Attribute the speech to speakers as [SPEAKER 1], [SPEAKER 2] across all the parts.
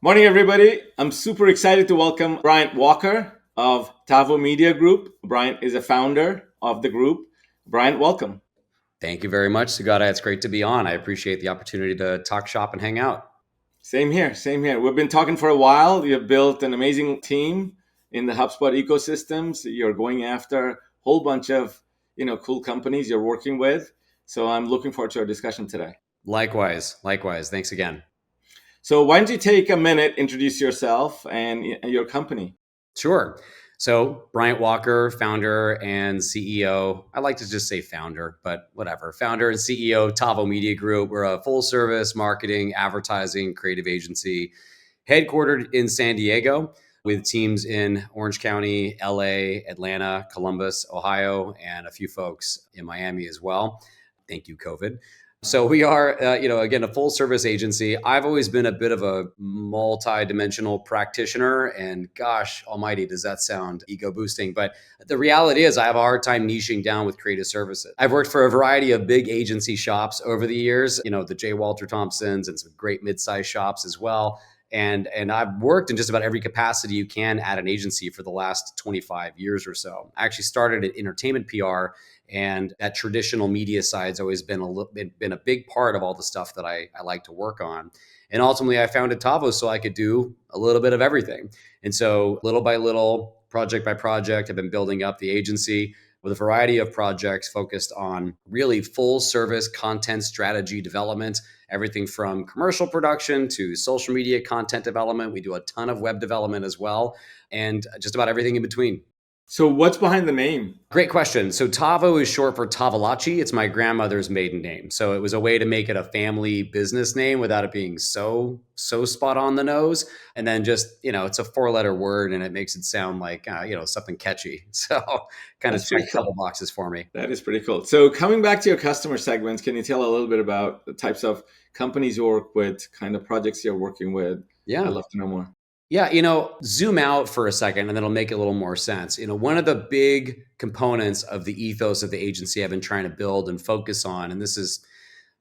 [SPEAKER 1] Morning, everybody. I'm super excited to welcome Bryant Walker of Tavo Media Group. Bryant is a founder of the group. Bryant, welcome.
[SPEAKER 2] Thank you very much, Sugata. It's great to be on. I appreciate the opportunity to talk shop and hang out.
[SPEAKER 1] Same here, same here. We've been talking for a while. You've built an amazing team in the HubSpot ecosystems. You're going after a whole bunch of cool companies you're working with. So I'm looking forward to our discussion today.
[SPEAKER 2] Likewise. Thanks again.
[SPEAKER 1] So why don't you take a minute, introduce yourself and your company?
[SPEAKER 2] Sure. So, Bryant Walker, founder and CEO. I like to just say founder, but whatever. Founder and CEO of Tavo Media Group. We're a full service marketing, advertising, creative agency headquartered in San Diego with teams in Orange County, LA, Atlanta, Columbus, Ohio, and a few folks in Miami as well. Thank you, COVID. So we are, again, a full service agency. I've always been a bit of a multi-dimensional practitioner, and gosh almighty, does that sound ego boosting? But the reality is I have a hard time niching down with creative services. I've worked for a variety of big agency shops over the years, the J. Walter Thompsons and some great mid-sized shops as well. And I've worked in just about every capacity you can at an agency for the last 25 years or so. I actually started at entertainment PR, and that traditional media side's always been a big part of all the stuff that I like to work on. And ultimately, I founded Tavo so I could do a little bit of everything. And so, little by little, project by project, I've been building up the agency with a variety of projects focused on really full service content strategy development, everything from commercial production to social media content development. We do a ton of web development as well, and just about everything in between.
[SPEAKER 1] So what's behind the name?
[SPEAKER 2] Great question. So Tavo is short for Tavolachi. It's my grandmother's maiden name. So it was a way to make it a family business name without it being so spot on the nose. And then just, it's a 4-letter word and it makes it sound like, something catchy. So kind of check a couple boxes for me.
[SPEAKER 1] That is pretty cool. So coming back to your customer segments, can you tell a little bit about the types of companies you work with, kind of projects you're working with?
[SPEAKER 2] Yeah.
[SPEAKER 1] I'd love to know more.
[SPEAKER 2] Yeah, zoom out for a second and then it'll make a little more sense. One of the big components of the ethos of the agency I've been trying to build and focus on, and this is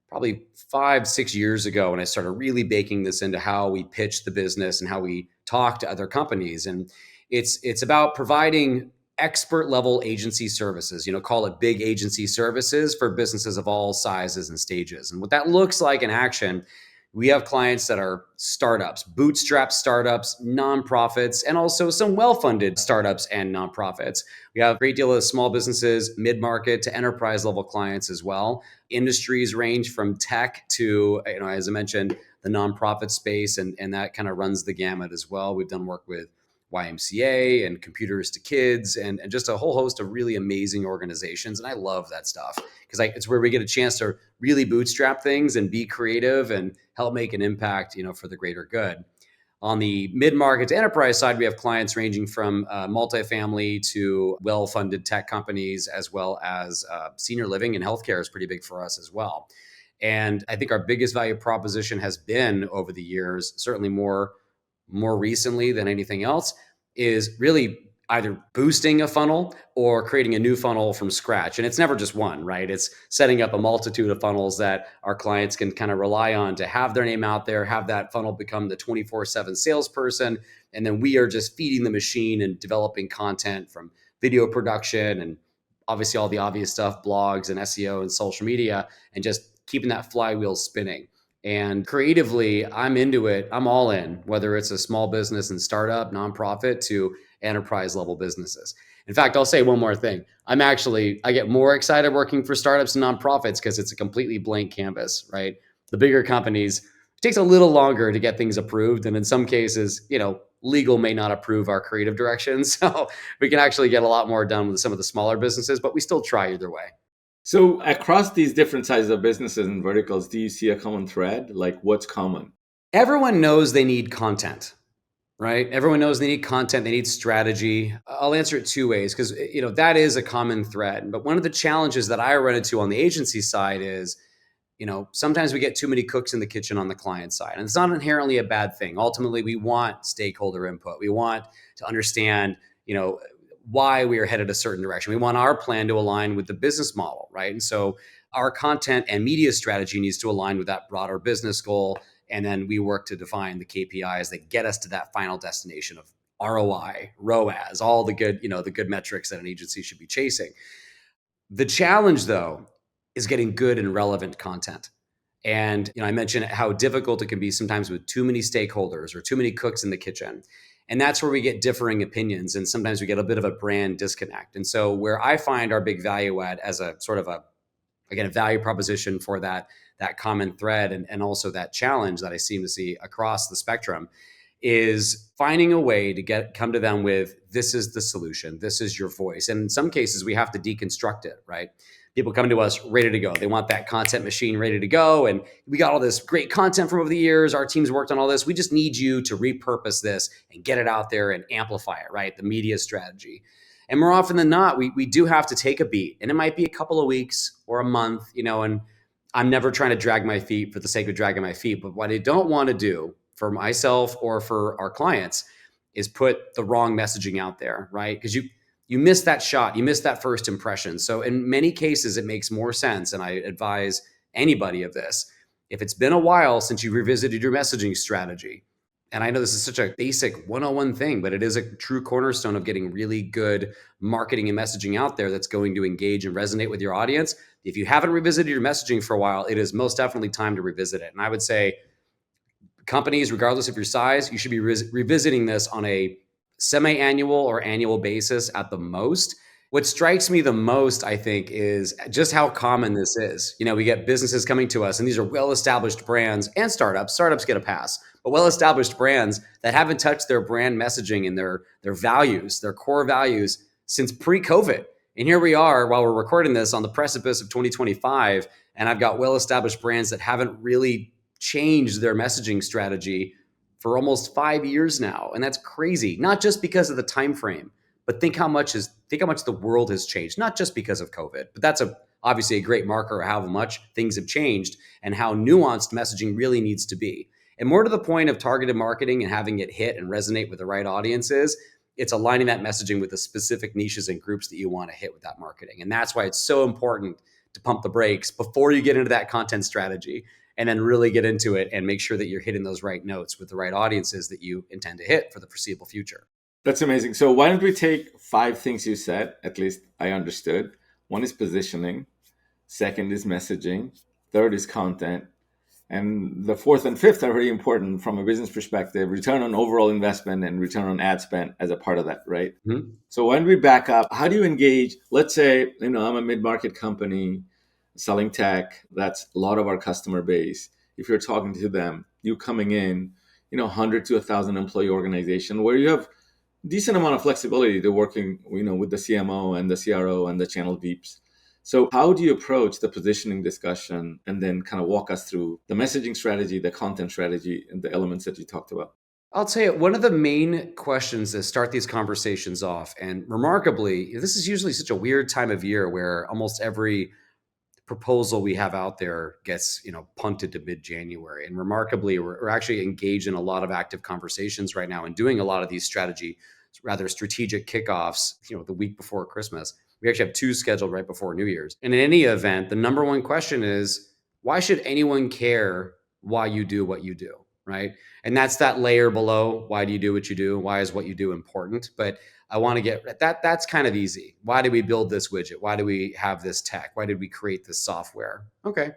[SPEAKER 2] probably 5-6 years ago when I started really baking this into how we pitch the business and how we talk to other companies. And it's about providing expert level agency services, call it big agency services for businesses of all sizes and stages. And what that looks like in action, we have clients that are startups, bootstrap startups, nonprofits, and also some well-funded startups and nonprofits. We have a great deal of small businesses, mid-market to enterprise level clients as well. Industries range from tech to, as I mentioned, the nonprofit space, and that kind of runs the gamut as well. We've done work with YMCA and Computers to Kids and just a whole host of really amazing organizations. And I love that stuff because it's where we get a chance to really bootstrap things and be creative and help make an impact, for the greater good. On the mid-market to enterprise side, we have clients ranging from multifamily to well-funded tech companies, as well as senior living and healthcare is pretty big for us as well. And I think our biggest value proposition has been over the years, certainly more recently than anything else, is really either boosting a funnel or creating a new funnel from scratch. And it's never just one, right? It's setting up a multitude of funnels that our clients can kind of rely on to have their name out there, have that funnel become the 24/7 salesperson. And then we are just feeding the machine and developing content from video production and obviously all the obvious stuff, blogs and SEO and social media, and just keeping that flywheel spinning. And creatively, I'm into it. I'm all in, whether it's a small business and startup, nonprofit to enterprise level businesses. In fact, I'll say one more thing. I get more excited working for startups and nonprofits because it's a completely blank canvas, right? The bigger companies, it takes a little longer to get things approved. And in some cases, legal may not approve our creative direction. So we can actually get a lot more done with some of the smaller businesses, but we still try either way.
[SPEAKER 1] So across these different sizes of businesses and verticals, do you see a common thread? Like what's common?
[SPEAKER 2] Everyone knows they need content, right? Everyone knows they need content, they need strategy. I'll answer it two ways because that is a common thread. But one of the challenges that I run into on the agency side is, sometimes we get too many cooks in the kitchen on the client side. And it's not inherently a bad thing. Ultimately, we want stakeholder input. We want to understand, why we are headed a certain direction. We want our plan to align with the business model, right? And so our content and media strategy needs to align with that broader business goal And then we work to define the KPIs that get us to that final destination of ROI, ROAS, all the good, the good metrics that an agency should be chasing. The challenge, though, is getting good and relevant content. And I mentioned how difficult it can be sometimes with too many stakeholders or too many cooks in the kitchen. And that's where we get differing opinions. And sometimes we get a bit of a brand disconnect. And so where I find our big value add as a sort of a value proposition for that common thread and also that challenge that I seem to see across the spectrum is finding a way to come to them with, this is the solution, this is your voice. And in some cases, we have to deconstruct it, right? People come to us ready to go. They want that content machine ready to go. And we got all this great content from over the years. Our team's worked on all this. We just need you to repurpose this and get it out there and amplify it, right? The media strategy. And more often than not, we do have to take a beat. And it might be a couple of weeks or a month, and I'm never trying to drag my feet for the sake of dragging my feet. But what I don't want to do for myself or for our clients is put the wrong messaging out there, right? Because you miss that shot, you miss that first impression. So in many cases, it makes more sense, and I advise anybody of this, if it's been a while since you revisited your messaging strategy, and I know this is such a basic 101 thing, but it is a true cornerstone of getting really good marketing and messaging out there that's going to engage and resonate with your audience. If you haven't revisited your messaging for a while, it is most definitely time to revisit it. And I would say companies, regardless of your size, you should be revisiting this on a semi-annual or annual basis at the most. What strikes me the most, I think, is just how common this is. We get businesses coming to us, and these are well-established brands and startups. Startups get a pass, but well-established brands that haven't touched their brand messaging and their values, their core values, since pre-COVID. And here we are, while we're recording this, on the precipice of 2025, and I've got well-established brands that haven't really changed their messaging strategy for almost 5 years now. And that's crazy, not just because of the time frame, but think how much the world has changed, not just because of COVID, but that's obviously a great marker of how much things have changed and how nuanced messaging really needs to be. And more to the point of targeted marketing and having it hit and resonate with the right audiences, it's aligning that messaging with the specific niches and groups that you want to hit with that marketing. And that's why it's so important to pump the brakes before you get into that content strategy, and then really get into it and make sure that you're hitting those right notes with the right audiences that you intend to hit for the foreseeable future.
[SPEAKER 1] That's amazing. So why don't we take 5 things you said, at least I understood. 1 is positioning. 2nd is messaging. 3rd is content. And the 4th and 5th are very important from a business perspective, return on overall investment and return on ad spend as a part of that, right? Mm-hmm. So when we back up, how do you engage? Let's say, I'm a mid-market company selling tech. That's a lot of our customer base. If you're talking to them, you coming in, 100 to 1,000 employee organization where you have decent amount of flexibility to working, with the CMO and the CRO and the channel VPs. So how do you approach the positioning discussion and then kind of walk us through the messaging strategy, the content strategy, and the elements that you talked about?
[SPEAKER 2] I'll tell you, one of the main questions that start these conversations off, and remarkably, this is usually such a weird time of year where almost every proposal we have out there gets, punted to mid-January. And remarkably, we're actually engaged in a lot of active conversations right now and doing a lot of these strategic kickoffs, the week before Christmas. We actually have 2 scheduled right before New Year's. And in any event, the number one question is, why should anyone care why you do what you do, right? And that's that layer below. Why do you do what you do? Why is what you do important? But I want to get that's kind of easy. Why did we build this widget? Why do we have this tech? Why did we create this software? Okay,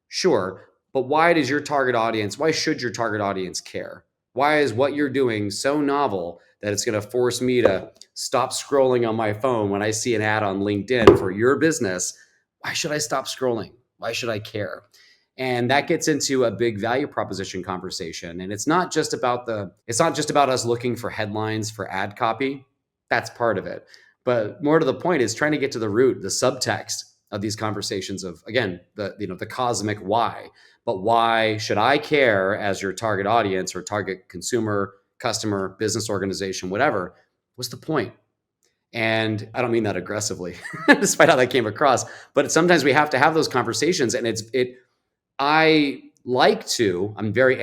[SPEAKER 2] sure. But why should your target audience care? Why is what you're doing so novel that it's going to force me to stop scrolling on my phone when I see an ad on LinkedIn for your business? Why should I stop scrolling? Why should I care? And that gets into a big value proposition conversation. And it's not just about us looking for headlines for ad copy. That's part of it. But more to the point is trying to get to the root, the subtext of these conversations of, again, the cosmic why. But why should I care as your target audience or target consumer, customer, business organization, whatever? What's the point? And I don't mean that aggressively, despite how that came across. But sometimes we have to have those conversations, and I'm very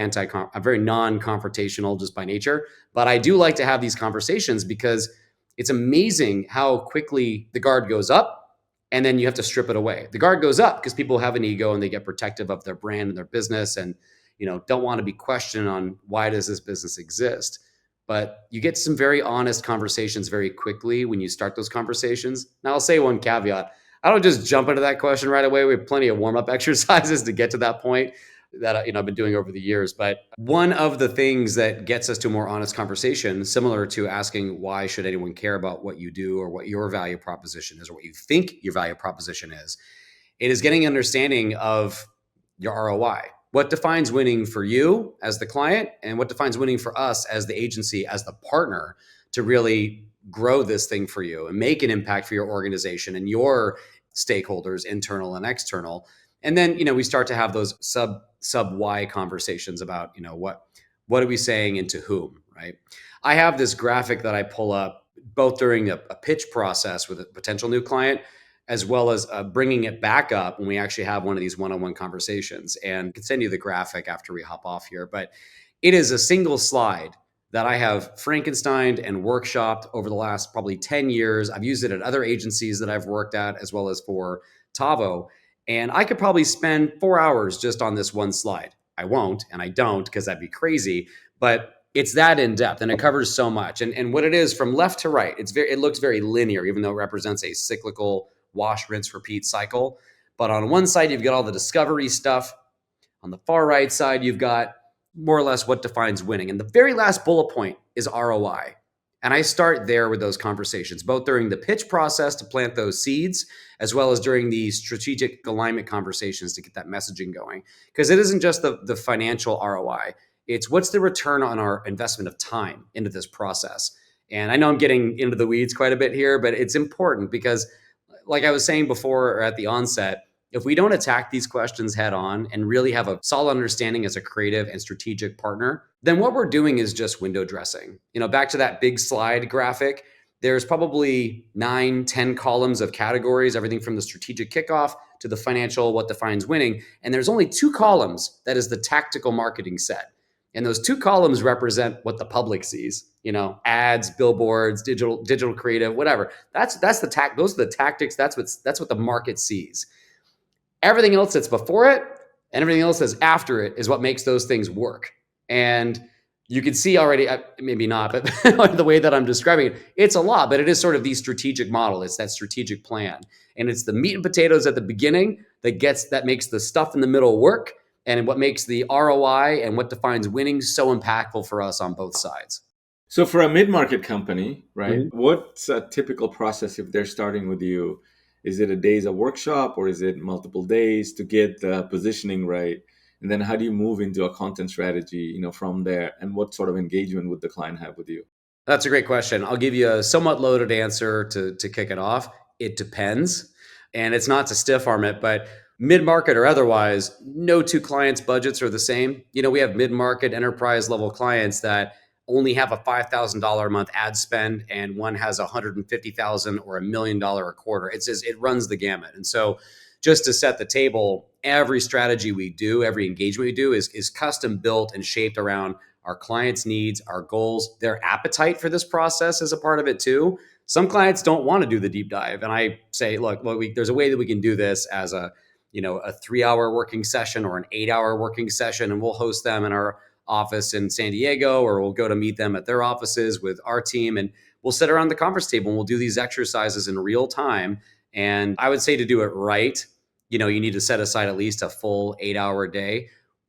[SPEAKER 2] non-confrontational just by nature, but I do like to have these conversations because it's amazing how quickly the guard goes up and then you have to strip it away. The guard goes up because people have an ego and they get protective of their brand and their business. And don't want to be questioned on why does this business exist. But you get some very honest conversations very quickly when you start those conversations. Now, I'll say one caveat. I don't just jump into that question right away. We have plenty of warm-up exercises to get to that point that I've been doing over the years. But one of the things that gets us to a more honest conversation, similar to asking why should anyone care about what you do or what your value proposition is or what you think your value proposition is, it is getting an understanding of your ROI. What defines winning for you as the client and what defines winning for us as the agency, as the partner to really grow this thing for you and make an impact for your organization and your stakeholders, internal and external. And then, we start to have those sub why conversations about, what are we saying and to whom, right? I have this graphic that I pull up both during a pitch process with a potential new client, as well as bringing it back up when we actually have one of these one-on-one conversations. And I can send you the graphic after we hop off here, but it is a single slide that I have Frankensteined and workshopped over the last probably 10 years. I've used it at other agencies that I've worked at, as well as for Tavo. And I could probably spend 4 hours just on this one slide. I won't, and I don't because that'd be crazy, but it's that in depth and it covers so much. And what it is from left to right, it looks very linear, even though it represents a cyclical wash, rinse, repeat cycle. But on one side, you've got all the discovery stuff. On the far right side, you've got more or less what defines winning. And the very last bullet point is ROI. And I start there with those conversations, both during the pitch process to plant those seeds, as well as during the strategic alignment conversations to get that messaging going. Because it isn't just the financial ROI. It's what's the return on our investment of time into this process. And I know I'm getting into the weeds quite a bit here, but it's important because, like I was saying before or at the onset, if we don't attack these questions head on and really have a solid understanding as a creative and strategic partner, then what we're doing is just window dressing. Back to that big slide graphic, there's probably 9, 10 columns of categories, everything from the strategic kickoff to the financial, what defines winning. And there's only 2 columns that is the tactical marketing set. And those 2 columns represent what the public sees, ads, billboards, digital creative, whatever. That's the those are the tactics. That's what the market sees. Everything else that's before it and everything else that's after it is what makes those things work. And you can see already, maybe not, but the way that I'm describing it, it's a lot, but it is sort of the strategic model. It's that strategic plan. And it's the meat and potatoes at the beginning that makes the stuff in the middle work, and what makes the ROI and what defines winning so impactful for us on both sides.
[SPEAKER 1] So for a mid-market company, right, what's a typical process if they're starting with you? Is it a days of workshop or is it multiple days to get the positioning right? And then how do you move into a content strategy, from there? And what sort of engagement would the client have with you?
[SPEAKER 2] That's a great question. I'll give you a somewhat loaded answer to kick it off. It depends. And it's not to stiff arm it, but mid-market or otherwise, no 2 clients' budgets are the same. We have mid-market enterprise level clients that only have a $5,000 a month ad spend, and one has $150,000 or $1 million a quarter. It runs the gamut. And so just to set the table, every strategy we do, every engagement we do is custom built and shaped around our clients' needs, our goals, their appetite for this process is a part of it too. Some clients don't want to do the deep dive. And I say, look, there's a way that we can do this as a 3-hour working session or an 8-hour working session, and we'll host them in our office in San Diego, or we'll go to meet them at their offices with our team, and we'll sit around the conference table and we'll do these exercises in real time. And I would say to do it right, you need to set aside at least a full 8-hour day.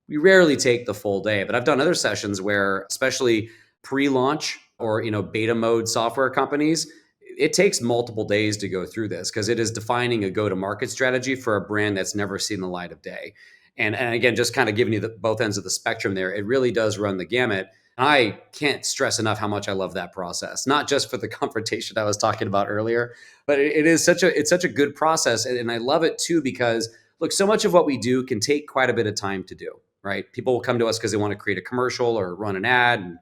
[SPEAKER 2] We rarely take the full day, but I've done other sessions where, especially pre-launch or beta mode software companies, it takes multiple days to go through this because it is defining a go-to-market strategy for a brand that's never seen the light of day. And again, just kind of giving you both ends of the spectrum there, it really does run the gamut. And I can't stress enough how much I love that process, not just for the confrontation I was talking about earlier, but it's such a good process. And I love it too, because look, so much of what we do can take quite a bit of time to do, right? People will come to us because they want to create a commercial or run an ad and,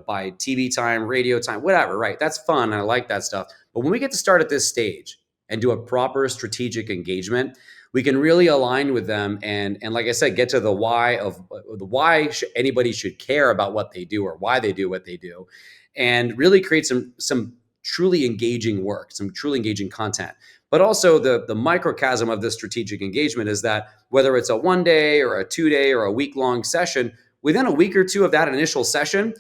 [SPEAKER 2] buy TV time, radio time, whatever, right? That's fun. I like that stuff. But when we get to start at this stage and do a proper strategic engagement, we can really align with them and like I said, get to the why of the why anybody should care about what they do or why they do what they do, and really create some truly engaging work, some truly engaging content. But also the microcosm of this strategic engagement is that whether it's a 1 day or a 2 day or a week-long session, within a week or two of that initial session,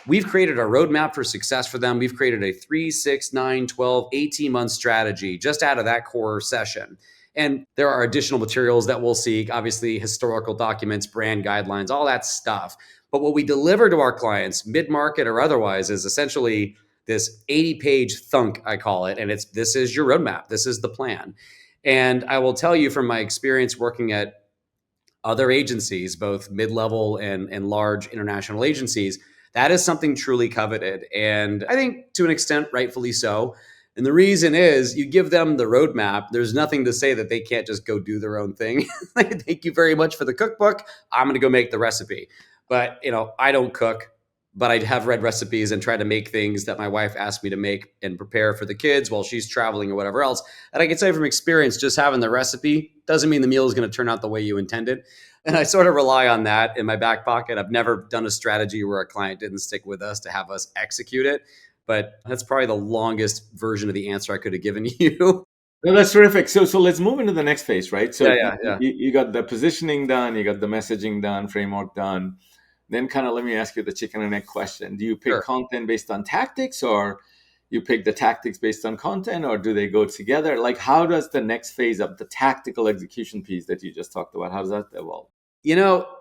[SPEAKER 2] we've created a roadmap for success for them. We've created a 3, 6, 9, 12, 18-month strategy just out of that core session. And there are additional materials that we'll seek, obviously historical documents, brand guidelines, all that stuff. But what we deliver to our clients, mid-market or otherwise, is essentially this 80-page thunk, I call it. And this is your roadmap. This is the plan. And I will tell you from my experience working at other agencies, both mid-level and large international agencies, that is something truly coveted. And I think to an extent, rightfully so. And the reason is you give them the roadmap. There's nothing to say that they can't just go do their own thing. Thank you very much for the cookbook. I'm going to go make the recipe. But, I don't cook, but I have read recipes and try to make things that my wife asked me to make and prepare for the kids while she's traveling or whatever else. And I can say from experience, just having the recipe doesn't mean the meal is going to turn out the way you intended. And I sort of rely on that in my back pocket. I've never done a strategy where a client didn't stick with us to have us execute it. But that's probably the longest version of the answer I could have given you.
[SPEAKER 1] No, that's terrific. So let's move into the next phase, right? So
[SPEAKER 2] Yeah.
[SPEAKER 1] you got the positioning done, you got the messaging done, framework done. Then kind of let me ask you the chicken and egg question. Do you pick
[SPEAKER 2] Sure.
[SPEAKER 1] content based on tactics, or you pick the tactics based on content, or do they go together? Like, how does the next phase of the tactical execution piece that you just talked about, how does that evolve?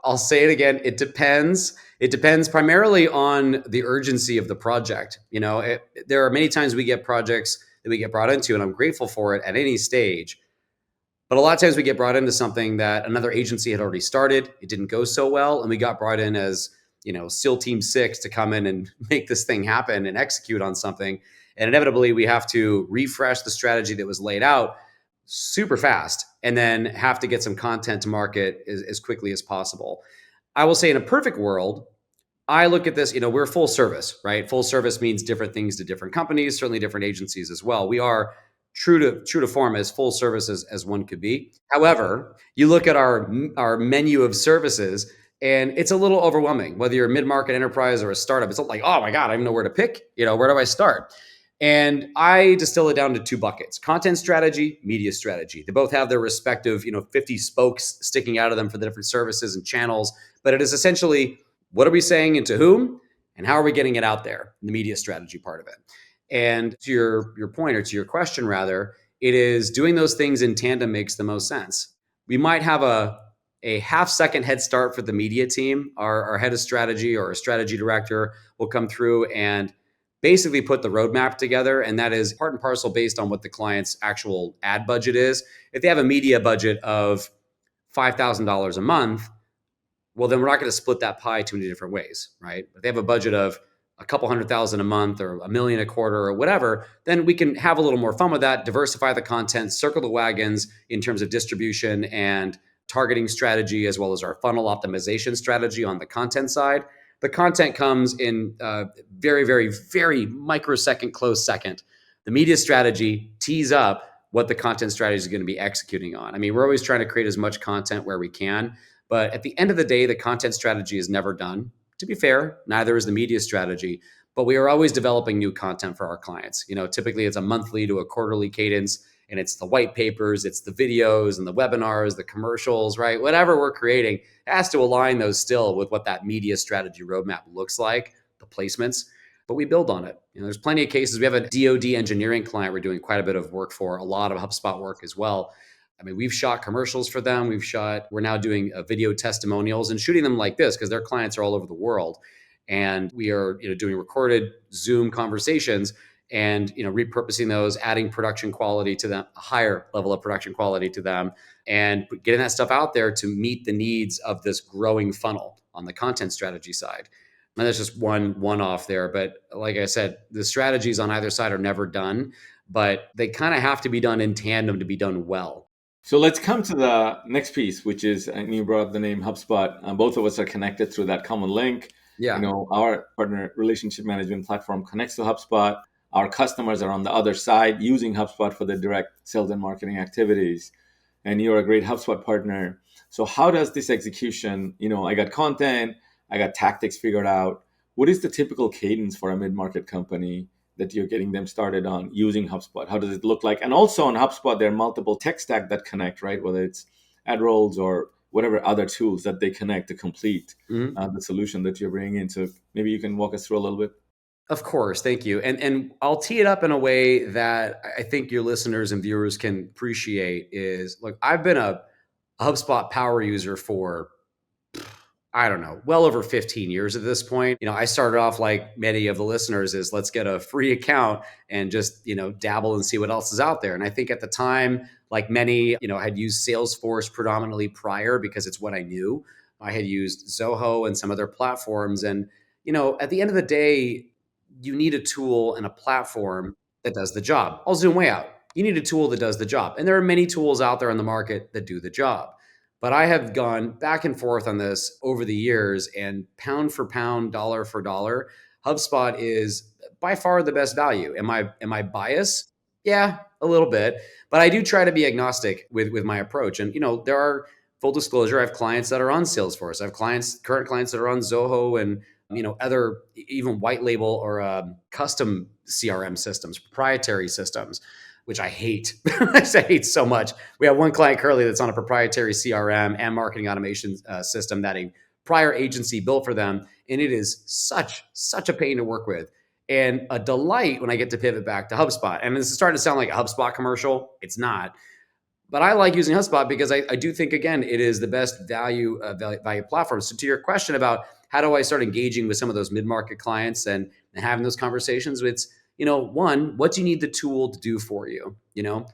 [SPEAKER 2] I'll say it again. It depends. It depends primarily on the urgency of the project. There are many times we get projects that we get brought into, and I'm grateful for it at any stage. But a lot of times we get brought into something that another agency had already started. It didn't go so well. And we got brought in as, SEAL Team 6 to come in and make this thing happen and execute on something. And inevitably, we have to refresh the strategy that was laid out super fast and then have to get some content to market as quickly as possible. I will say in a perfect world, I look at this, we're full service, right? Full service means different things to different companies, certainly different agencies as well. We are true to form as full service as one could be. However, you look at our menu of services and it's a little overwhelming, whether you're a mid-market enterprise or a startup. It's like, oh my God, I don't know where to pick. Where do I start? And I distill it down to two buckets: content strategy, media strategy. They both have their respective, 50 spokes sticking out of them for the different services and channels. But it is essentially, what are we saying and to whom? And how are we getting it out there? The media strategy part of it. And to your point, or to your question rather, it is doing those things in tandem makes the most sense. We might have a half-second head start for the media team. Our head of strategy or a strategy director will come through and basically put the roadmap together. And that is part and parcel based on what the client's actual ad budget is. If they have a media budget of $5,000 a month, well, then we're not going to split that pie too many different ways, right? If they have a budget of a couple $100,000 a month or $1 million a quarter or whatever, then we can have a little more fun with that, diversify the content, circle the wagons in terms of distribution and targeting strategy, as well as our funnel optimization strategy on the content side. The content comes in very, very, very microsecond close second. The media strategy tees up what the content strategy is going to be executing on. I mean, we're always trying to create as much content where we can, but at the end of the day, the content strategy is never done. To be fair, neither is the media strategy, but we are always developing new content for our clients. Typically it's a monthly to a quarterly cadence, and it's the white papers, it's the videos and the webinars, the commercials, right? Whatever we're creating has to align those still with what that media strategy roadmap looks like, the placements, but we build on it. There's plenty of cases. We have a DoD engineering client we're doing quite a bit of work for, a lot of HubSpot work as well. I mean, we've shot commercials for them. We're now doing video testimonials and shooting them like this because their clients are all over the world. And we are, doing recorded Zoom conversations and, repurposing those, adding production quality to them, a higher level of production quality to them, and getting that stuff out there to meet the needs of this growing funnel on the content strategy side. And that's just one off there. But like I said, the strategies on either side are never done, but they kind of have to be done in tandem to be done well.
[SPEAKER 1] So let's come to the next piece, which is, and you brought up the name HubSpot. Both of us are connected through that common link.
[SPEAKER 2] Yeah.
[SPEAKER 1] Our partner relationship management platform connects to HubSpot. Our customers are on the other side using HubSpot for their direct sales and marketing activities. And you're a great HubSpot partner. So how does this execution, I got content, I got tactics figured out. What is the typical cadence for a mid-market company that you're getting them started on using HubSpot? How does it look like? And also on HubSpot, there are multiple tech stack that connect, right? Whether it's ad rolls or whatever other tools that they connect to complete the solution that you're bringing in. So maybe you can walk us through a little bit.
[SPEAKER 2] Of course, thank you. And I'll tee it up in a way that I think your listeners and viewers can appreciate is, look, I've been a HubSpot power user for, I don't know, well over 15 years at this point. I started off like many of the listeners is let's get a free account and just, dabble and see what else is out there. And I think at the time, like many, I had used Salesforce predominantly prior because it's what I knew. I had used Zoho and some other platforms. And, at the end of the day, you need a tool and a platform that does the job. I'll zoom way out. You need a tool that does the job. And there are many tools out there on the market that do the job. But I have gone back and forth on this over the years, and pound for pound, dollar for dollar, HubSpot is by far the best value. Am I biased? Yeah, a little bit. But I do try to be agnostic with my approach. And there are, full disclosure, I have clients that are on Salesforce. I have current clients that are on Zoho and other even white label or custom CRM systems, proprietary systems, which I hate. I hate so much. We have one client currently that's on a proprietary CRM and marketing automation system that a prior agency built for them, and it is such a pain to work with and a delight when I get to pivot back to HubSpot. And this is starting to sound like a HubSpot commercial. It's not. But I like using HubSpot because I do think, again, it is the best value platform. So to your question about how do I start engaging with some of those mid-market clients and having those conversations, it's, one, what do you need the tool to do for you? You're going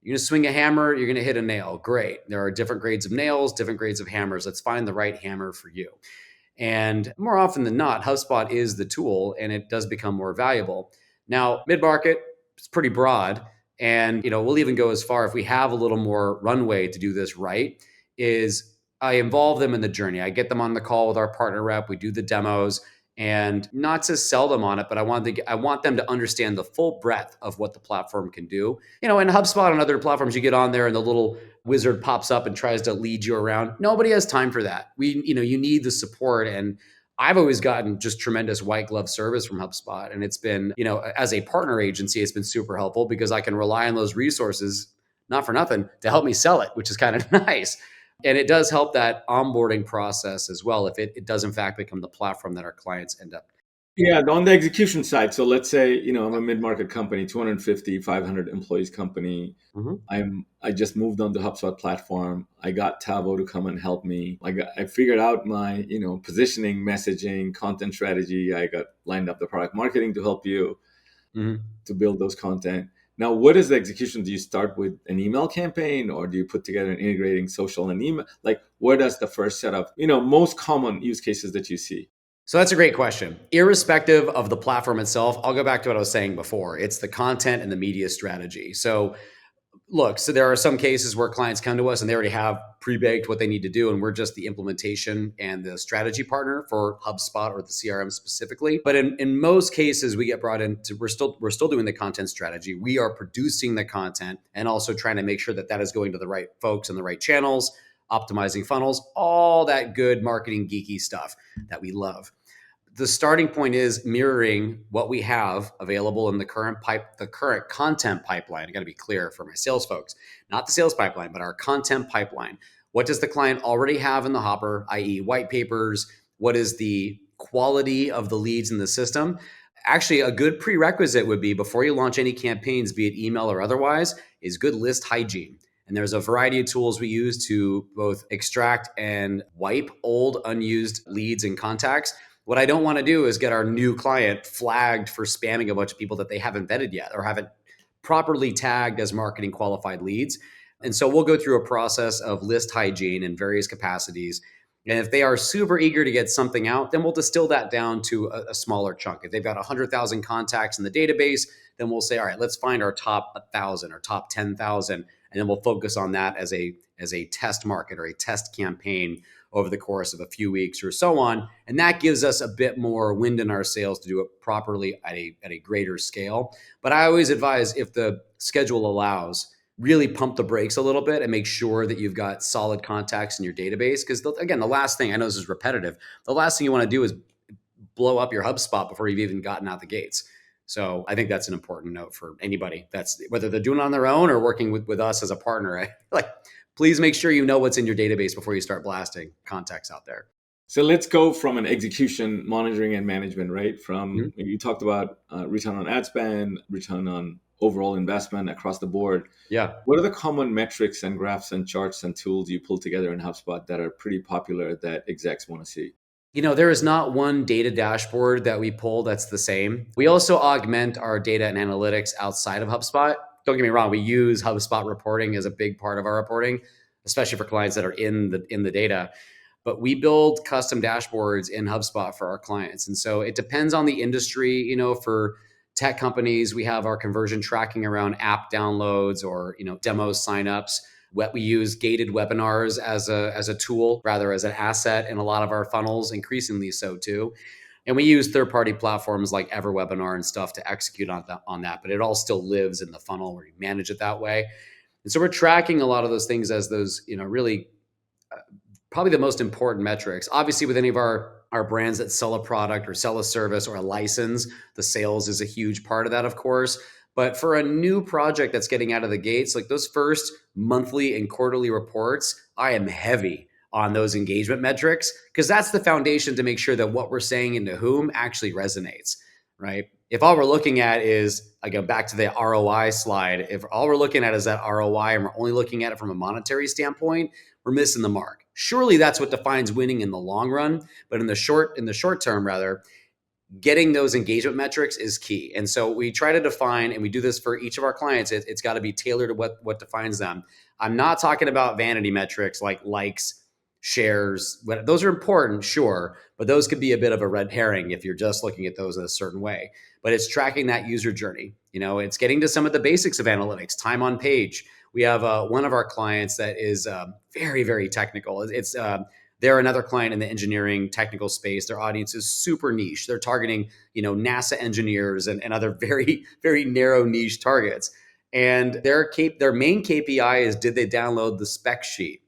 [SPEAKER 2] to swing a hammer, you're going to hit a nail. Great. There are different grades of nails, different grades of hammers. Let's find the right hammer for you. And more often than not, HubSpot is the tool and it does become more valuable. Now, mid-market, it's pretty broad. And, we'll even go as far, if we have a little more runway to do this right, is I involve them in the journey. I get them on the call with our partner rep. We do the demos, and not to sell them on it, but I want them to understand the full breadth of what the platform can do. And HubSpot and other platforms, you get on there and the little wizard pops up and tries to lead you around. Nobody has time for that. You need the support. And I've always gotten just tremendous white glove service from HubSpot. And it's been, as a partner agency, it's been super helpful because I can rely on those resources, not for nothing, to help me sell it, which is kind of nice. And it does help that onboarding process as well, if it does in fact become the platform that our clients end up.
[SPEAKER 1] Yeah, on the execution side. So let's say, I'm a mid-market company, 250, 500 employees company. I just moved on the HubSpot platform. I got Tavo to come and help me. I figured out my, positioning, messaging, content strategy. I got lined up the product marketing to help you to build those content. Now, what is the execution? Do you start with an email campaign or do you put together an integrating social and email? Like, where does the first set of, most common use cases that you see?
[SPEAKER 2] So that's a great question. Irrespective of the platform itself, I'll go back to what I was saying before. It's the content and the media strategy. So look, there are some cases where clients come to us and they already have pre-baked what they need to do, and we're just the implementation and the strategy partner for HubSpot or the CRM specifically. But in most cases, we get brought into, we're still doing the content strategy. We are producing the content and also trying to make sure that is going to the right folks and the right channels, optimizing funnels, all that good marketing geeky stuff that we love. The starting point is mirroring what we have available in the current content pipeline. I got to be clear for my sales folks, not the sales pipeline, but our content pipeline. What does the client already have in the hopper, i.e. white papers? What is the quality of the leads in the system? Actually, a good prerequisite would be, before you launch any campaigns, be it email or otherwise, is good list hygiene. And there's a variety of tools we use to both extract and wipe old unused leads and contacts. What I don't want to do is get our new client flagged for spamming a bunch of people that they haven't vetted yet or haven't properly tagged as marketing qualified leads. And so we'll go through a process of list hygiene in various capacities. And if they are super eager to get something out, then we'll distill that down to a smaller chunk. If they've got 100,000 contacts in the database, then we'll say, all right, let's find our top 1,000 or top 10,000. And then we'll focus on that as a test market or a test campaign over the course of a few weeks or so on. And that gives us a bit more wind in our sails to do it properly at a greater scale. But I always advise, if the schedule allows, really pump the brakes a little bit and make sure that you've got solid contacts in your database. Because again, the last thing, I know this is repetitive, the last thing you want to do is blow up your HubSpot before you've even gotten out the gates. So I think that's an important note for anybody that's whether they're doing it on their own or working with us as a partner. Like, please make sure you know what's in your database before you start blasting contacts out there.
[SPEAKER 1] So let's go from an execution monitoring and management, right? From you talked about return on ad spend, return on overall investment across the board.
[SPEAKER 2] Yeah.
[SPEAKER 1] What are the common metrics and graphs and charts and tools you pull together in HubSpot that are pretty popular that execs want to see?
[SPEAKER 2] There is not one data dashboard that we pull that's the same. We also augment our data and analytics outside of HubSpot. Don't get me wrong, we use HubSpot reporting as a big part of our reporting, especially for clients that are in the data. But we build custom dashboards in HubSpot for our clients. And so it depends on the industry. For tech companies, we have our conversion tracking around app downloads or, demo signups. We use gated webinars as a tool, rather as an asset in a lot of our funnels, increasingly so too. And we use third-party platforms like EverWebinar and stuff to execute on that, but it all still lives in the funnel where you manage it that way. And so we're tracking a lot of those things as those, really probably the most important metrics. Obviously, with any of our brands that sell a product or sell a service or a license, the sales is a huge part of that, of course. But for a new project that's getting out of the gates, like those first monthly and quarterly reports, I am heavy on those engagement metrics because that's the foundation to make sure that what we're saying and to whom actually resonates, right? If all we're looking at is, I go back to the ROI slide, if all we're looking at is that ROI and we're only looking at it from a monetary standpoint, we're missing the mark. Surely that's what defines winning in the long run, but in the short term, rather, getting those engagement metrics is key. And so we try to define, and we do this for each of our clients, it's got to be tailored to what defines them. I'm not talking about vanity metrics like likes, shares. Those are important, sure, but those could be a bit of a red herring if you're just looking at those in a certain way. But it's tracking that user journey. It's getting to some of the basics of analytics, time on page. We have one of our clients that is very, very technical. They're another client in the engineering technical space. Their audience is super niche. They're targeting, NASA engineers and other very, very narrow niche targets. And their main KPI is, did they download the spec sheet?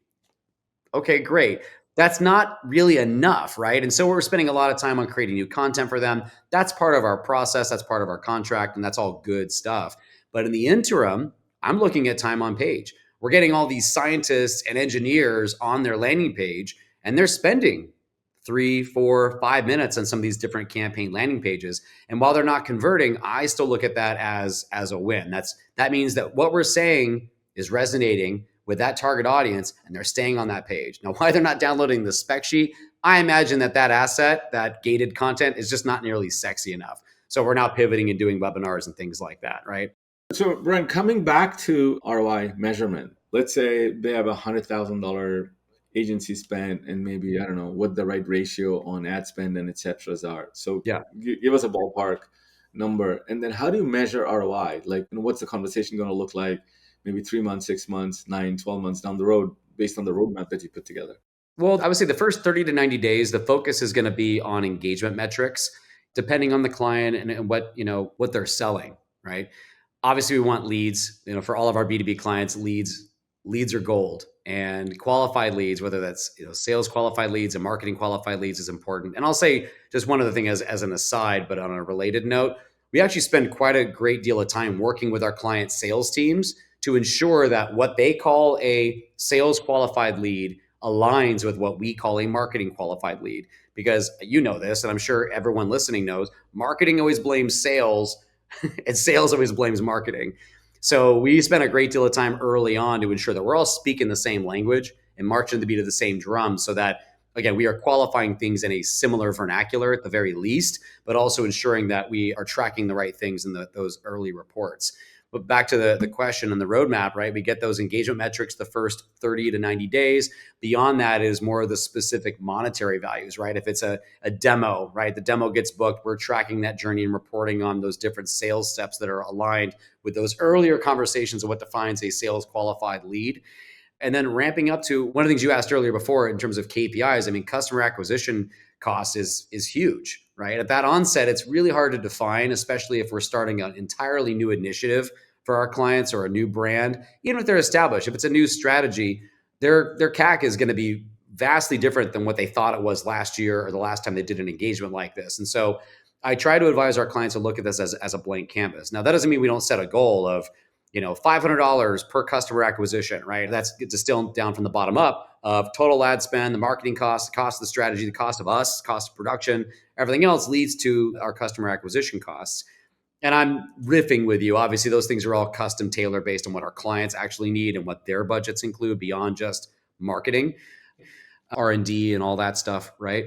[SPEAKER 2] Okay, great. That's not really enough, right? And so we're spending a lot of time on creating new content for them. That's part of our process. That's part of our contract, and that's all good stuff. But in the interim, I'm looking at time on page. We're getting all these scientists and engineers on their landing page, and they're spending 3, 4, 5 minutes on some of these different campaign landing pages. And while they're not converting, I still look at that as a win. That means that what we're saying is resonating with that target audience, and they're staying on that page. Now, why they're not downloading the spec sheet, I imagine that asset, that gated content, is just not nearly sexy enough. So we're now pivoting and doing webinars and things like that, right?
[SPEAKER 1] So, Brian, coming back to ROI measurement, let's say they have $100,000 agency spend and maybe, I don't know, what the right ratio on ad spend and et cetera are. So
[SPEAKER 2] yeah,
[SPEAKER 1] give us a ballpark number. And then how do you measure ROI? Like, what's the conversation going to look like maybe 3 months, 6 months, 9, 12 months down the road based on the roadmap that you put together?
[SPEAKER 2] Well, I would say the first 30 to 90 days, the focus is going to be on engagement metrics, depending on the client and what they're selling, right? Obviously, we want leads. For all of our B2B clients, leads are gold, and qualified leads, whether that's sales qualified leads and marketing qualified leads, is important. And I'll say just one other thing as an aside, but on a related note, we actually spend quite a great deal of time working with our client sales teams to ensure that what they call a sales qualified lead aligns with what we call a marketing qualified lead. Because this, and I'm sure everyone listening knows, marketing always blames sales and sales always blames marketing. So we spent a great deal of time early on to ensure that we're all speaking the same language and marching the beat of the same drum, so that, again, we are qualifying things in a similar vernacular at the very least, but also ensuring that we are tracking the right things in those early reports. But back to the question and the roadmap, right? We get those engagement metrics the first 30 to 90 days. Beyond that is more of the specific monetary values, right? If it's a demo, right? The demo gets booked, we're tracking that journey and reporting on those different sales steps that are aligned with those earlier conversations of what defines a sales qualified lead. And then ramping up to one of the things you asked earlier before in terms of KPIs, I mean, customer acquisition cost is huge, right? At that onset, it's really hard to define, especially if we're starting an entirely new initiative for our clients or a new brand. Even if they're established, if it's a new strategy, their CAC is going to be vastly different than what they thought it was last year or the last time they did an engagement like this. And so I try to advise our clients to look at this as a blank canvas. Now, that doesn't mean we don't set a goal of, $500 per customer acquisition, right? That's distilled down from the bottom up of total ad spend, the marketing cost, the cost of the strategy, the cost of us, cost of production, everything else leads to our customer acquisition costs. And I'm riffing with you. Obviously, those things are all custom tailored based on what our clients actually need and what their budgets include beyond just marketing, R&D and all that stuff, right?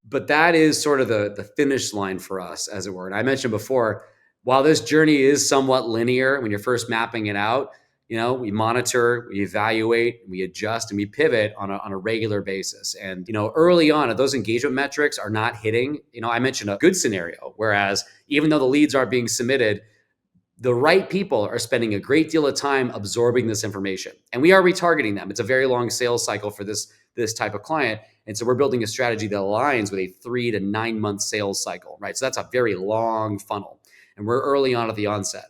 [SPEAKER 2] But that is sort of the finish line for us, as it were. And I mentioned before, while this journey is somewhat linear when you're first mapping it out, we monitor, we evaluate, we adjust, and we pivot on a regular basis. And, early on, if those engagement metrics are not hitting, I mentioned a good scenario, whereas even though the leads are being submitted, the right people are spending a great deal of time absorbing this information. And we are retargeting them. It's a very long sales cycle for this type of client. And so we're building a strategy that aligns with a 3 to 9 month sales cycle, right? So that's a very long funnel. And we're early on at the onset.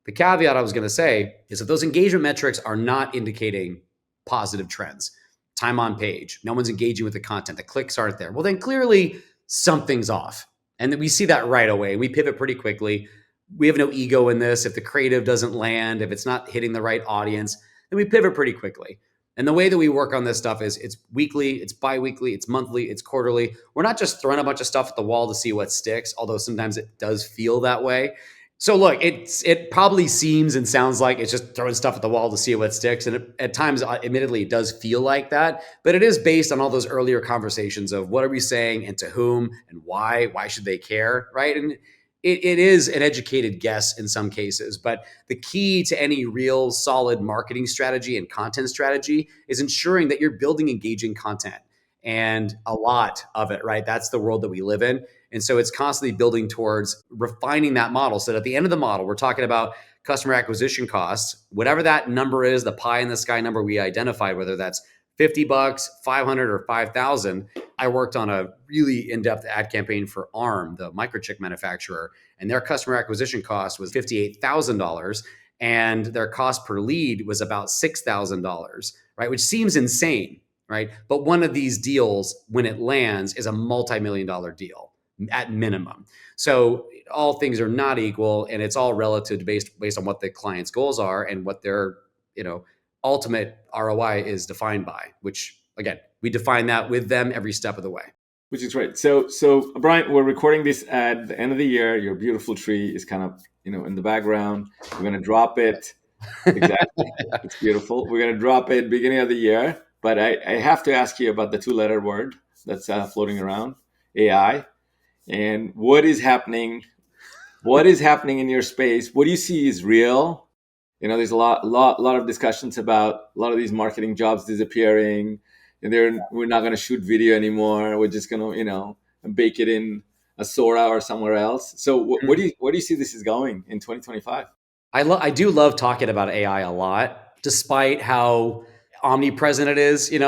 [SPEAKER 2] The caveat I was going to say is if those engagement metrics are not indicating positive trends, time on page, no one's engaging with the content, the clicks aren't there, well, then clearly something's off. And then we see that right away. We pivot pretty quickly. We have no ego in this. If the creative doesn't land, if it's not hitting the right audience, then we pivot pretty quickly. And the way that we work on this stuff is it's weekly, it's bi-weekly, it's monthly, it's quarterly. We're not just throwing a bunch of stuff at the wall to see what sticks, although sometimes it does feel that way. So look, it probably seems and sounds like it's just throwing stuff at the wall to see what sticks. And at times, admittedly, it does feel like that. But it is based on all those earlier conversations of what are we saying and to whom and why? Why should they care, right? And it is an educated guess in some cases, but the key to any real solid marketing strategy and content strategy is ensuring that you're building engaging content and a lot of it, right? That's the world that we live in. And so it's constantly building towards refining that model so that at the end of the model, we're talking about customer acquisition costs, whatever that number is, the pie in the sky number we identified, whether that's $50, 500 or 5,000. I worked on a really in-depth ad campaign for ARM, the microchip manufacturer, and their customer acquisition cost was $58,000 and their cost per lead was about $6,000, right? Which seems insane, right? But one of these deals, when it lands, is a multi-million-dollar deal at minimum. So all things are not equal, and it's all relative based on what the client's goals are and what their, ultimate ROI is defined by, which again, we define that with them every step of the way.
[SPEAKER 1] Which is great. So Brian, we're recording this at the end of the year. Your beautiful tree is kind of, in the background. We're going to drop it. Exactly. It's beautiful. We're going to drop it beginning of the year. But I have to ask you about the 2-letter word that's floating around, AI. And what is happening? What is happening in your space? What do you see is real? There's a lot of discussions about a lot of these marketing jobs disappearing. And we're not going to shoot video anymore. We're just going to, bake it in a Sora or somewhere else. So where do you see this is going in 2025?
[SPEAKER 2] I do love talking about AI a lot, despite how omnipresent it is. You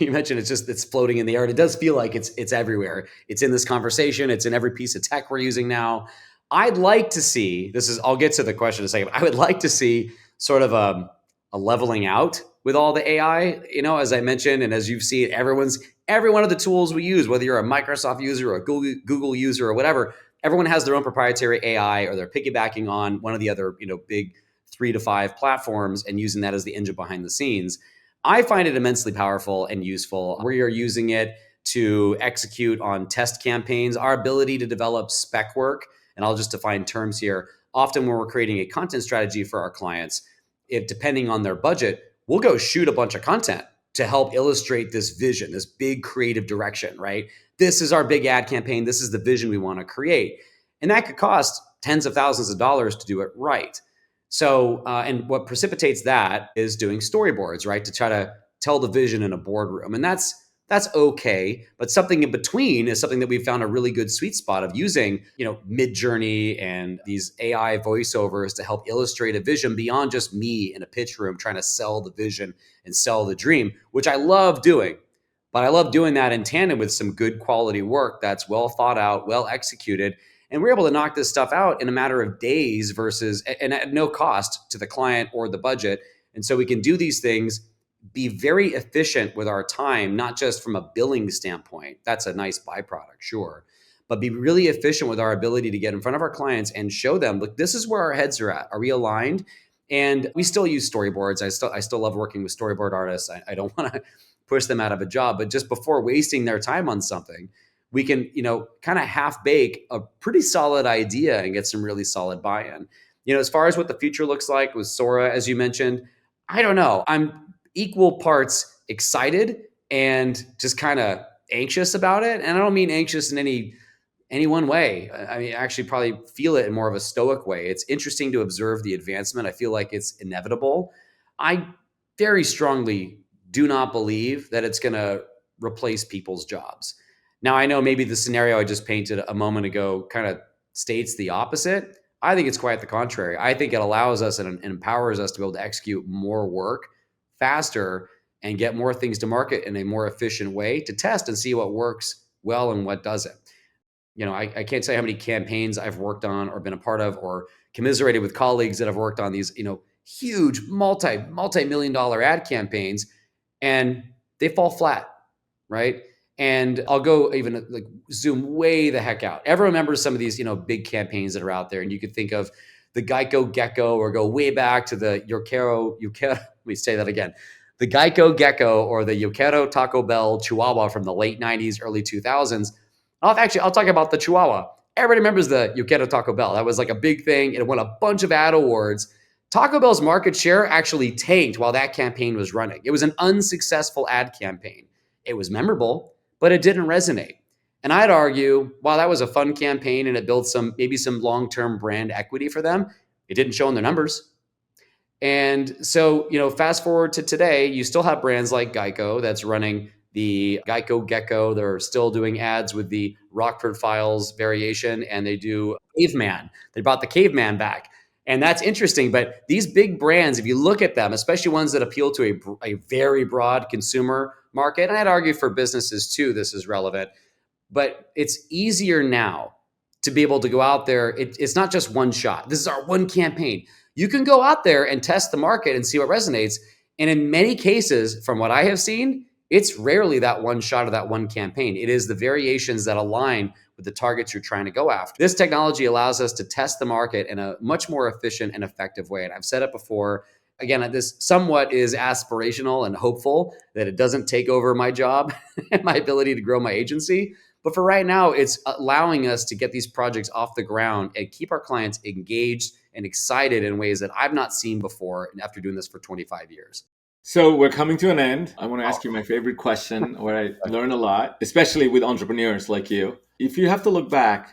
[SPEAKER 2] mentioned it's floating in the air. And it does feel like it's everywhere. It's in this conversation. It's in every piece of tech we're using now. I'd like to see, I'll get to the question in a second. I would like to see sort of a leveling out with all the AI, as I mentioned, and as you've seen, every one of the tools we use, whether you're a Microsoft user or a Google user or whatever, everyone has their own proprietary AI or they're piggybacking on one of the other, big 3 to 5 platforms and using that as the engine behind the scenes. I find it immensely powerful and useful. We are using it to execute on test campaigns, our ability to develop spec work. And I'll just define terms here. Often when we're creating a content strategy for our clients, if depending on their budget, we'll go shoot a bunch of content to help illustrate this vision, this big creative direction, right? This is our big ad campaign. This is the vision we want to create. And that could cost tens of thousands of dollars to do it right. So, and what precipitates that is doing storyboards, right? To try to tell the vision in a boardroom. And that's okay, but something in between is something that we've found a really good sweet spot of using, Midjourney and these AI voiceovers to help illustrate a vision beyond just me in a pitch room trying to sell the vision and sell the dream, which I love doing. But I love doing that in tandem with some good quality work that's well thought out, well executed. And we're able to knock this stuff out in a matter of days and at no cost to the client or the budget. And so we can do these things, be very efficient with our time, not just from a billing standpoint. That's a nice byproduct, sure. but be really efficient with our ability to get in front of our clients and show them, look, this is where our heads are at. Are we aligned? And we still use storyboards. I still love working with storyboard artists. I don't want to push them out of a job, but just before wasting their time on something, we can, kind of half bake a pretty solid idea and get some really solid buy-in. As far as what the future looks like with Sora, as you mentioned, I don't know. I'm equal parts excited and just kind of anxious about it. And I don't mean anxious in any one way. I mean, actually probably feel it in more of a stoic way. It's interesting to observe the advancement. I feel like it's inevitable. I very strongly do not believe that it's going to replace people's jobs. Now, I know maybe the scenario I just painted a moment ago kind of states the opposite. I think it's quite the contrary. I think it allows us and empowers us to be able to execute more work faster and get more things to market in a more efficient way to test and see what works well and what doesn't. I can't say how many campaigns I've worked on or been a part of or commiserated with colleagues that have worked on these, huge multi-million dollar ad campaigns, and they fall flat, right? And I'll go even like zoom way the heck out. Everyone remembers some of these, big campaigns that are out there, and you could think of the Geico Gecko or go way back to the Yoquero. Let me say that again. The Geico Gecko or the Yoquero Taco Bell Chihuahua from the late 90s, early 2000s. I'll talk about the Chihuahua. Everybody remembers the Yoquero Taco Bell. That was like a big thing. It won a bunch of ad awards. Taco Bell's market share actually tanked while that campaign was running. It was an unsuccessful ad campaign. It was memorable, but it didn't resonate. And I'd argue, while that was a fun campaign and it built maybe some long-term brand equity for them, it didn't show in their numbers. And so, fast forward to today, you still have brands like Geico that's running the Geico Gecko. They're still doing ads with the Rockford Files variation, and they do Caveman. They brought the Caveman back. And that's interesting. But these big brands, if you look at them, especially ones that appeal to a very broad consumer market, and I'd argue for businesses too, this is relevant, but it's easier now to be able to go out there. It's not just one shot. This is our one campaign. You can go out there and test the market and see what resonates. And in many cases, from what I have seen, it's rarely that one shot or that one campaign. It is the variations that align with the targets you're trying to go after. This technology allows us to test the market in a much more efficient and effective way. And I've said it before. Again, this somewhat is aspirational and hopeful that it doesn't take over my job and my ability to grow my agency. But for right now, it's allowing us to get these projects off the ground and keep our clients engaged and excited in ways that I've not seen before after doing this for 25 years.
[SPEAKER 1] So we're coming to an end. I want to ask you my favorite question where I learn a lot, especially with entrepreneurs like you. If you have to look back,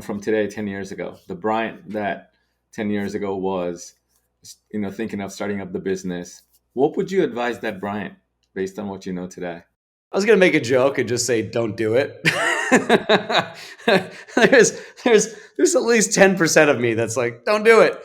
[SPEAKER 1] from today, 10 years ago, the Bryant that 10 years ago was, thinking of starting up the business, what would you advise that Bryant based on what you know today?
[SPEAKER 2] I was going to make a joke and just say, don't do it. there's at least 10% of me that's like, don't do it.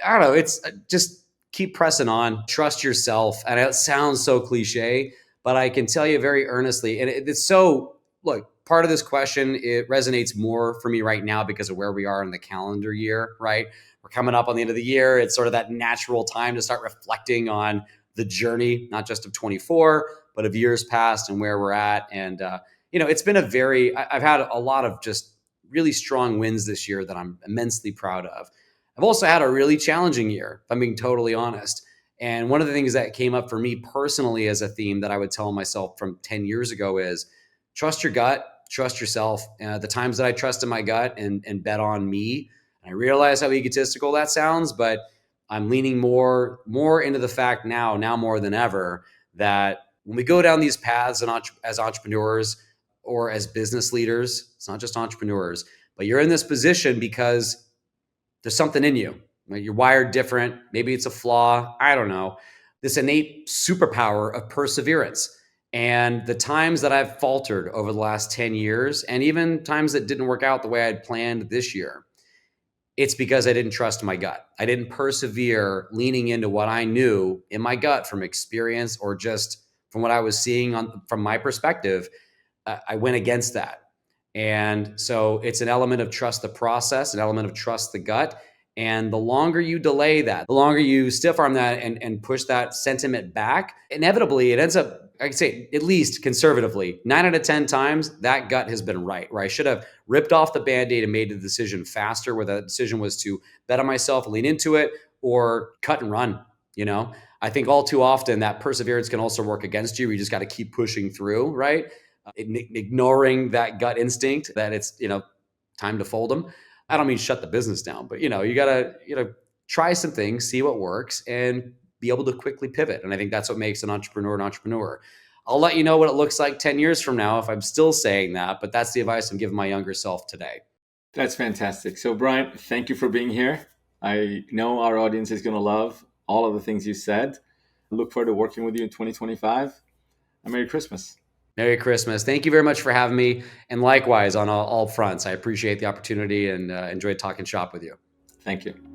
[SPEAKER 2] I don't know. It's just keep pressing on, trust yourself. And it sounds so cliche, but I can tell you very earnestly. And it's so, look, part of this question, it resonates more for me right now because of where we are in the calendar year, right? We're coming up on the end of the year. It's sort of that natural time to start reflecting on the journey, not just of 24, but of years past and where we're at. And, it's been I've had a lot of just really strong wins this year that I'm immensely proud of. I've also had a really challenging year, if I'm being totally honest. And one of the things that came up for me personally as a theme that I would tell myself from 10 years ago is trust your gut, trust yourself. The times that I trusted my gut and bet on me, and I realize how egotistical that sounds, but I'm leaning more into the fact now more than ever, that when we go down these paths as entrepreneurs or as business leaders, it's not just entrepreneurs, but you're in this position because there's something in you. Right? You're wired different. Maybe it's a flaw. I don't know. This innate superpower of perseverance. And the times that I've faltered over the last 10 years, and even times that didn't work out the way I'd planned this year, it's because I didn't trust my gut. I didn't persevere leaning into what I knew in my gut from experience or just from what I was seeing from my perspective. I went against that. And so it's an element of trust the process, an element of trust the gut. And the longer you delay that, the longer you stiff arm that and push that sentiment back, inevitably it ends up I could say at least conservatively, 9 out of 10 times that gut has been right, where I should have ripped off the Band-Aid and made the decision faster, where the decision was to bet on myself, lean into it, or cut and run. I think all too often that perseverance can also work against you. You just got to keep pushing through, right? Ignoring that gut instinct that it's, time to fold them. I don't mean shut the business down, but you got to, try some things, see what works, and be able to quickly pivot. And I think that's what makes an entrepreneur an entrepreneur. I'll let you know what it looks like 10 years from now if I'm still saying that, but that's the advice I'm giving my younger self today.
[SPEAKER 1] That's fantastic. So Brian, thank you for being here. I know our audience is going to love all of the things you said. I look forward to working with you in 2025. And Merry Christmas.
[SPEAKER 2] Merry Christmas. Thank you very much for having me. And likewise on all fronts, I appreciate the opportunity and enjoyed talking shop with you.
[SPEAKER 1] Thank you.